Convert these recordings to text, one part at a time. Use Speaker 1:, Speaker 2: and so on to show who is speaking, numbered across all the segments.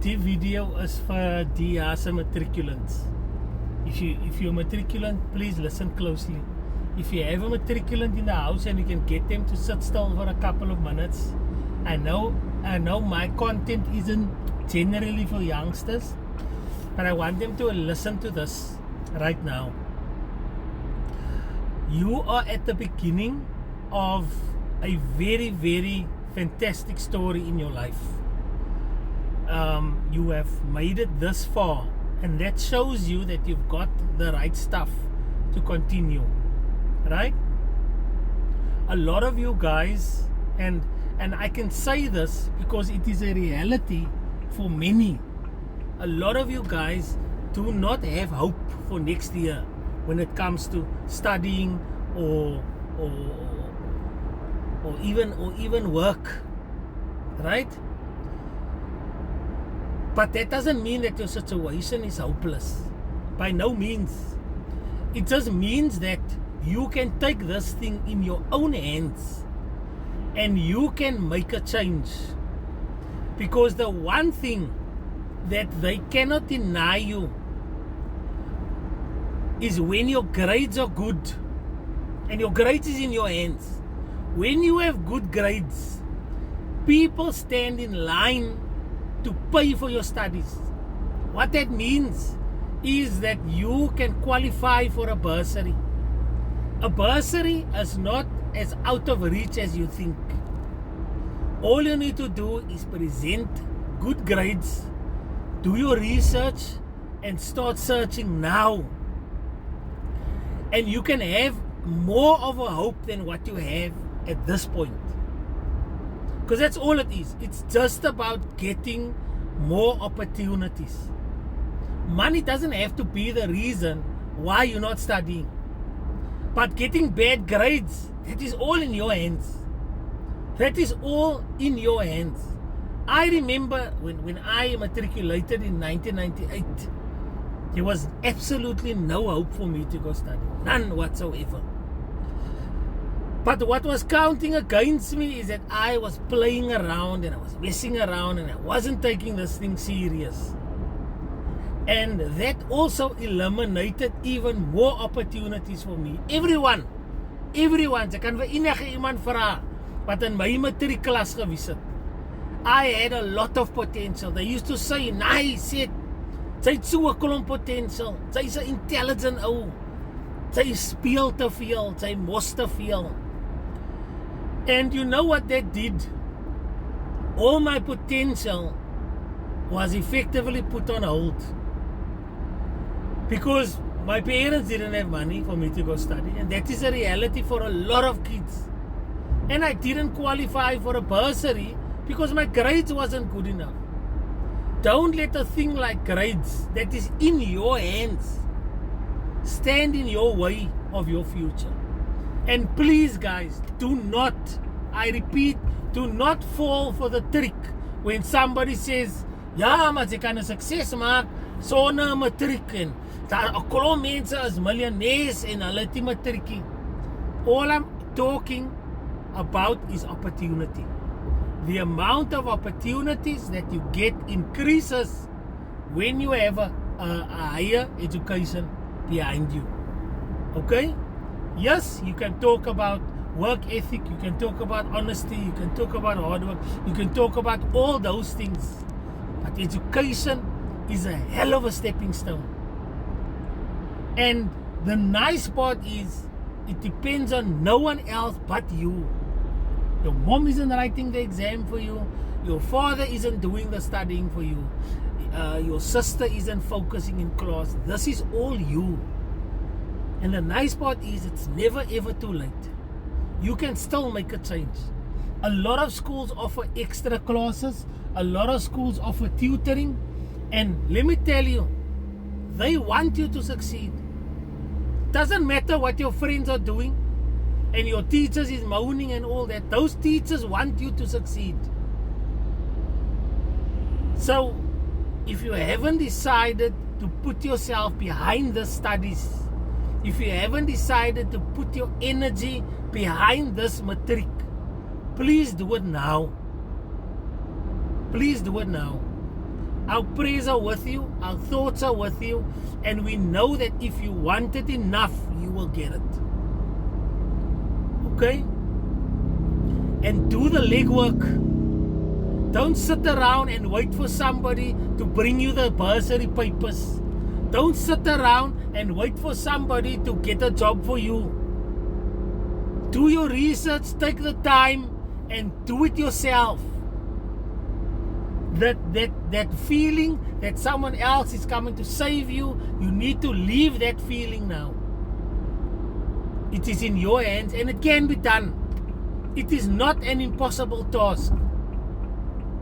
Speaker 1: Die video is vir die jaar se matriculants. If you're a matriculant, please listen closely. If you have a matriculant in the house and you can get them to sit still for a couple of minutes, I know my content isn't generally for youngsters, but I want them to listen to this right now. You are at the beginning of a very, very fantastic story in your life. You have made it this far, and that shows you that you've got the right stuff to continue, right? A lot of you guys, and I can say this because it is a reality for many, a lot of you guys do not have hope for next year when it comes to studying or even work, right? But that doesn't mean that your situation is hopeless. By no means. It just means that you can take this thing in your own hands and you can make a change. Because the one thing that they cannot deny you is when your grades are good and your grades is in your hands. When you have good grades, people stand in line to pay for your studies. What that means is that you can qualify for a bursary. A bursary is not as out of reach as you think. All you need to do is present good grades, do your research, and start searching now. And you can have more of a hope than what you have at this point. Because that's all it is. It's just about getting more opportunities. Money doesn't have to be the reason why you're not studying. But getting bad grades, that is all in your hands. That is all in your hands. I remember when I matriculated in 1998, there was absolutely no hope for me to go study. None whatsoever. But what was counting against me is that I was playing around and I was messing around and I wasn't taking this thing serious. And that also eliminated even more opportunities for me. Everyone, jy kan vir enige iemand vra wat in my matriekklas gewees het. I had a lot of potential. They used to say, nice, sy het so 'n klomp potential. Sy's 'n intelligent ou. Sy speel te veel, sy mos te veel. And you know what that did? All my potential was effectively put on hold. Because my parents didn't have money for me to go study. And that is a reality for a lot of kids. And I didn't qualify for a bursary because my grades wasn't good enough. Don't let a thing like grades that is in your hands stand in your way of your future. And please guys, do not, I repeat, do not fall for the trick when somebody says, ja, maar jy kan 'n sukses maak sonder 'n matriek en daar 'n klomp mense is miljonêers en hulle het nie matriekie. All I'm talking about is opportunity. The amount of opportunities that you get increases when you have a higher education behind you. Okay? Yes, you can talk about work ethic, you can talk about honesty, you can talk about hard work, you can talk about all those things. But education is a hell of a stepping stone. And the nice part is, it depends on no one else but you. Your mom isn't writing the exam for you. Your father isn't doing the studying for you. Your sister isn't focusing in class. This is all you. And the nice part is it's never ever too late. You can still make a change. A lot of schools offer extra classes. A lot of schools offer tutoring. And let me tell you, they want you to succeed. Doesn't matter what your friends are doing and your teachers is moaning and all that. Those teachers want you to succeed. So, if you haven't decided to put yourself behind the studies, if you haven't decided to put your energy behind this matric, please do it now. Please do it now. Our prayers are with you, our thoughts are with you, and we know that if you want it enough, you will get it. Okay? And do the legwork. Don't sit around and wait for somebody to bring you the bursary papers. Don't sit around and wait for somebody to get a job for you. Do your research, take the time, and do it yourself. That feeling that someone else is coming to save you, you need to leave that feeling now. It is in your hands and it can be done. It is not an impossible task.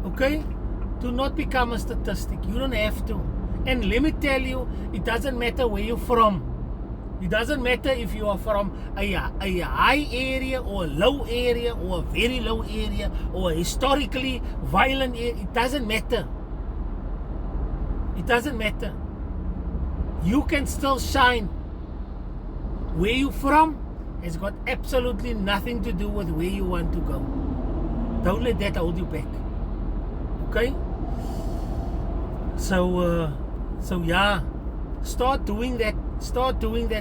Speaker 1: Okay? Do not become a statistic. You don't have to. And let me tell you, it doesn't matter where you're from. It doesn't matter if you are from a high area or a low area or a very low area or a historically violent area. It doesn't matter. It doesn't matter. You can still shine. Where you're from has got absolutely nothing to do with where you want to go. Don't let that hold you back. Okay? So yeah, start doing that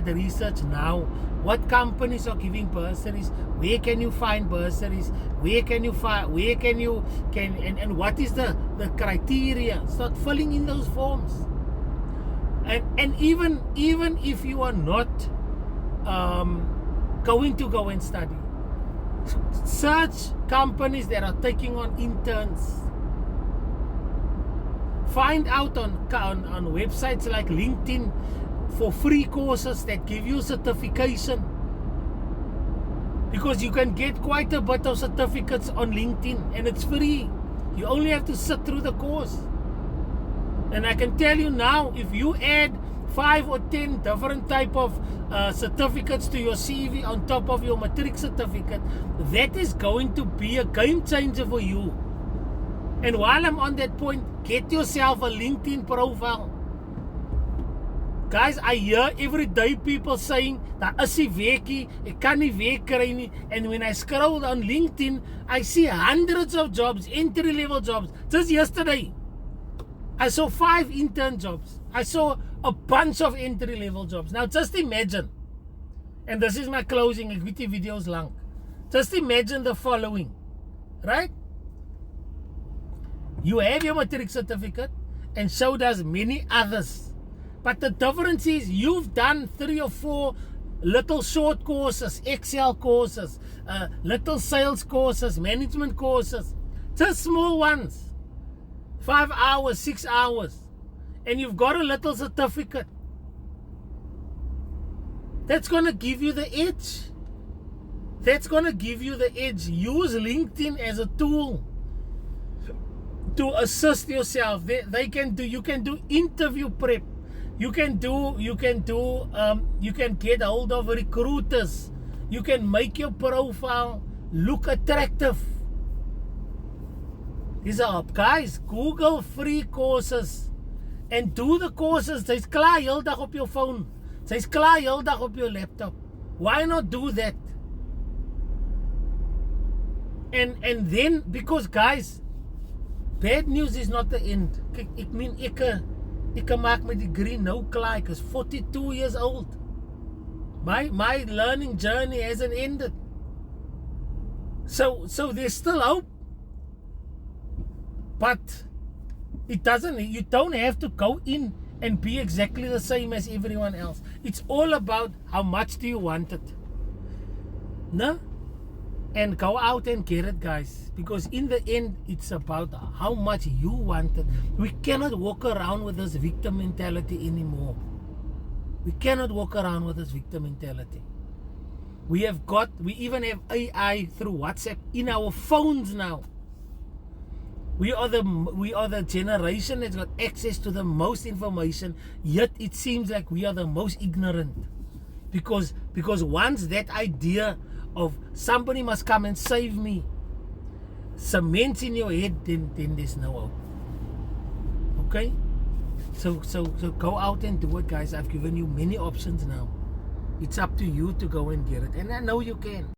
Speaker 1: research now. What companies are giving bursaries? Where can you find bursaries? And what is the criteria? Start filling in those forms. And even if you are not going to go and study, search companies that are taking on interns. Find out on websites like LinkedIn for free courses that give you certification, because you can get quite a bit of certificates on LinkedIn and it's free. You only have to sit through the course. And I can tell you now, if you add 5 or 10 different type of certificates to your CV on top of your matric certificate, that is going to be a game changer for you. And while I'm on that point, get yourself a LinkedIn profile. Guys, I hear every day people saying, daar is die werkie, ek kan nie werk kry nie. And when I scroll on LinkedIn, I see hundreds of jobs, entry-level jobs. Just yesterday, I saw 5 intern jobs. I saw a bunch of entry-level jobs. Now, just imagine, and this is my closing, ek weet die video is lang. Just imagine the following, right? You have your matric certificate, and so does many others. But the difference is you've done 3 or 4 little short courses, Excel courses, little sales courses, management courses, just small ones, 5 hours, 6 hours, and you've got a little certificate. That's going to give you the edge. That's going to give you the edge. Use LinkedIn as a tool to assist yourself. You can do interview prep. You can get hold of recruiters. You can make your profile look attractive. These are up, guys. Google free courses and do the courses. Sy's klaar heel dag op jou phone. Sy's klaar heel dag op jou laptop. Why not do that? And then, because guys, bad news is not the end. Ek meen ek maak my degree nou klaar. Ek is 42 years old. My learning journey hasn't ended. So there's still hope. But you don't have to go in and be exactly the same as everyone else. It's all about how much do you want it. No? And go out and get it, guys. Because in the end, it's about how much you want it. We cannot walk around with this victim mentality anymore. We cannot walk around with this victim mentality. We even have AI through WhatsApp in our phones now. We are the generation that's got access to the most information, yet it seems like we are the most ignorant. Because once that idea of somebody must come and save me cements in your head, then there's no hope. Okay? So go out and do it, guys. I've given you many options now. It's up to you to go and get it. And I know you can.